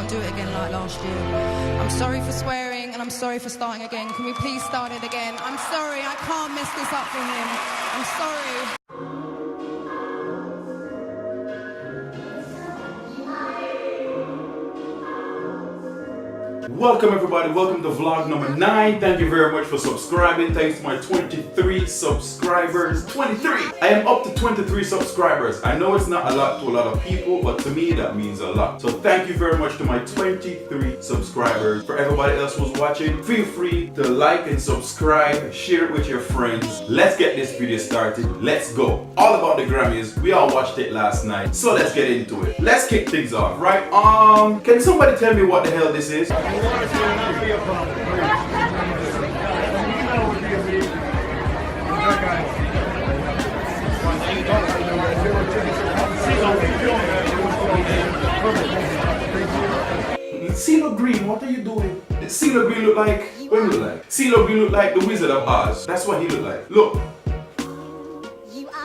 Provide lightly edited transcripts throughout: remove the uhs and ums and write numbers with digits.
can't do it again like last year. I'm sorry for swearing and I'm sorry for starting again. Can we please start it again? I'm sorry, I can't mess this up for him. I'm sorry. Welcome everybody, welcome to vlog number 9. Thank you very much for subscribing. Thanks to my 23 subscribers. 23! I am up to 23 subscribers. I know it's not a lot to a lot of people, but to me that means a lot. So thank you very much to my 23 subscribers. For everybody else who's watching, feel free to like and subscribe, share it with your friends. Let's get this video started. Let's go. All about the Grammys. We all watched it last night, so let's get into it. Let's kick things off, right? Can somebody tell me what the hell this is? CeeLo Green, what are you doing? CeeLo Green look like, what do you look like? CeeLo Green look like the Wizard of Oz. That's what he look like. Look.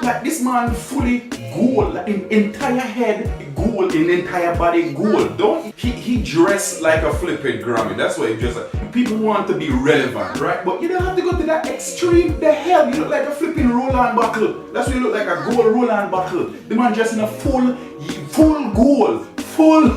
Like this man fully gold, like in entire head gold, in entire body gold. Don't he dressed like a flipping Grammy. That's what he dressed like. People want to be relevant, right? But you don't have to go to that extreme. The hell, you look like a flipping Roland buckle. That's what you look like, a gold Roland buckle. The man dressed in a full gold. Full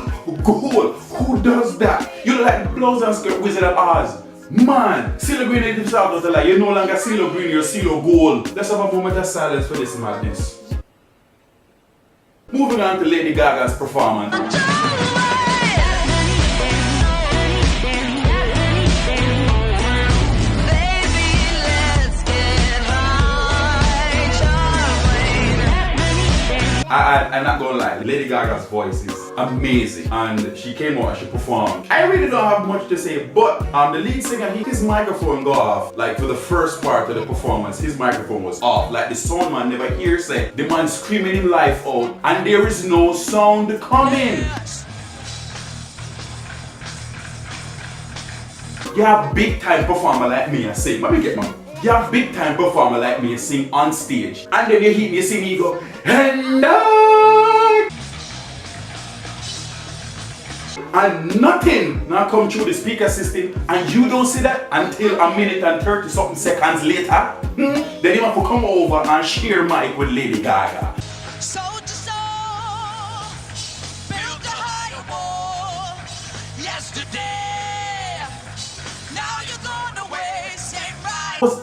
gold. Who does that? You look like the blouse and skirt Wizard of Oz. Man, CeeLo Green is himself, like, you're no longer CeeLo Green, you're CeeLo Gold. Let's have a moment of silence for this madness. Moving on to Lady Gaga's performance. I'm not gonna lie, Lady Gaga's voice is amazing and she came out and she performed. I really don't have much to say, but the lead singer, his microphone go off. Like for the first part of the performance, his microphone was off. Like the sound man never hears it. The man screaming his life out and there is no sound coming. You have big time performer like me and sing. Let me get my. You have big time performer like me and sing on stage. And then you hear me sing, you go, and nothing now come through the speaker system and you don't see that until a minute and 30 something seconds later. Then you have to come over and share mic with Lady Gaga.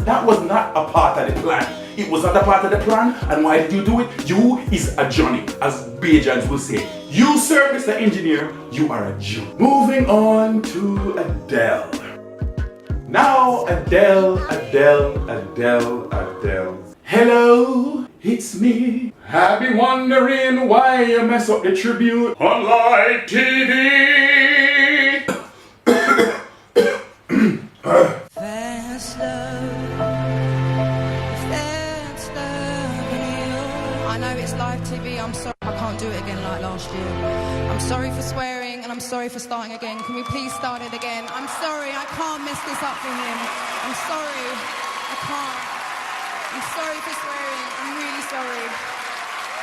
That was not a part of the plan. It was not a part of the plan. And why did you do it? You is a Johnny, as Bajans will say. You, sir, Mr. Engineer, you are a Jew. Moving on to Adele. Now Adele. Hello, it's me. I've been wondering why you mess up the tribute on live TV. I know it's live TV, I'm sorry, I can't do it again like last year. I'm sorry for swearing and I'm sorry for starting again. Can we please start it again? I'm sorry, I can't mess this up for him. I'm sorry, I can't. I'm sorry for swearing, I'm really sorry.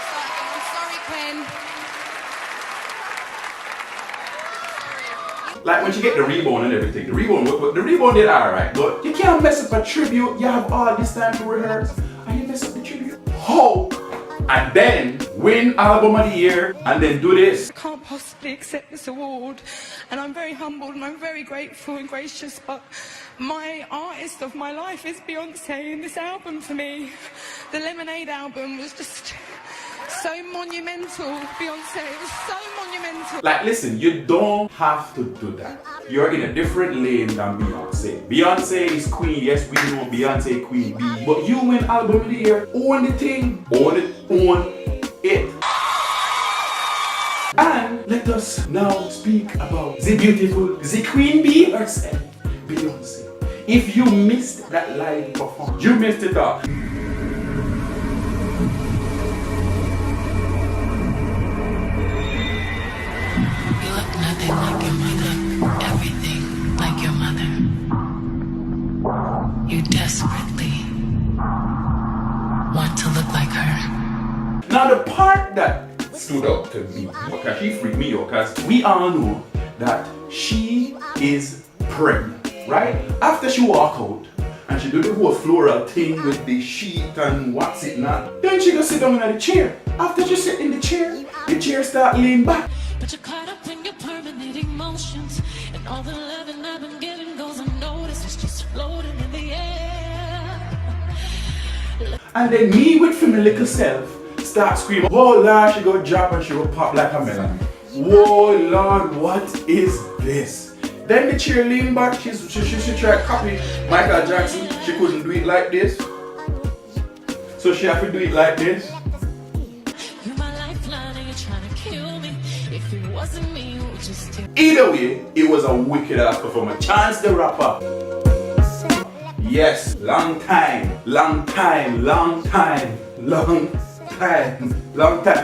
Start again. I'm sorry, Ken. Like when you get the rebound and everything, the rebound did alright, but you can't mess up a tribute. You have all this time to rehearse and you mess up the tribute. How? And then win album of the year and then do this. I can't possibly accept this award and I'm very humbled and I'm very grateful and gracious, but my artist of my life is Beyonce, and this album for me, the Lemonade album, was just so monumental. Beyonce, it was so monumental. Like listen, you don't have to do that. You're in a different lane than Beyonce. Beyonce is queen, yes we know Beyonce queen bee, but you win album of the year, own the thing, own it. And let us now speak about the beautiful, the queen bee herself, Beyonce. If you missed that live performance, you missed it all. Nothing like your mother, everything like your mother. You desperately want to look like her. Now the part that stood out to me, because she freaked me out, because we all know that she is pregnant, right? After she walk out and she do the whole floral thing with the sheet and what's it not, then she go sit down in the chair. After she sit in the chair start lean back. But you're caught up in your permanent emotions, and all the loving I've been giving goes unnoticed. It's just floating in the air. And then me with my little self start screaming, whoa Lord, she go drop and she go pop like a melon. Whoa Lord, what is this? Then the chair lean back, she try to copy Michael Jackson. She couldn't do it like this, so she have to do it like this. You're my lifeline and you're trying to kill me. If it wasn't me, you would just take. Either way, it was a wicked ass performance. Chance the Rapper. Yes, long time.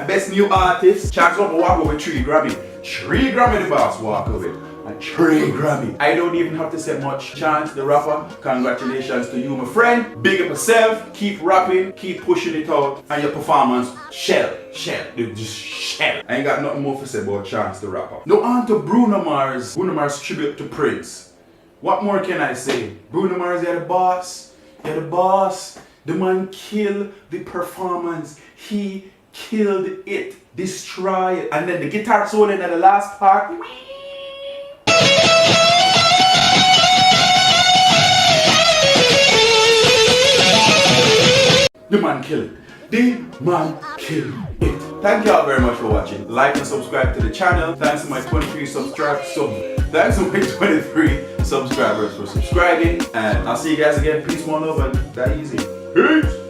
Best new artist. Chance the Rapper walk over 3 Grammy. 3 Grammy the boss walk over. And 3 Grammy. I don't even have to say much. Chance the Rapper, congratulations to you, my friend. Big up yourself. Keep rapping, keep pushing it out. And your performance, shell. Just shell. I ain't got nothing more to say about Chance the Rapper. Now on to Bruno Mars. Bruno Mars tribute to Prince. What more can I say? Bruno Mars, you're the boss. You're the boss. The man killed the performance. He killed it. Destroy it. And then the guitar solo in the last part. The man killed it. The man killed it. Thank you all very much for watching. Like and subscribe to the channel. Thanks to my 23 subscribers for subscribing. And I'll see you guys again. Peace, one love, and that easy. Peace.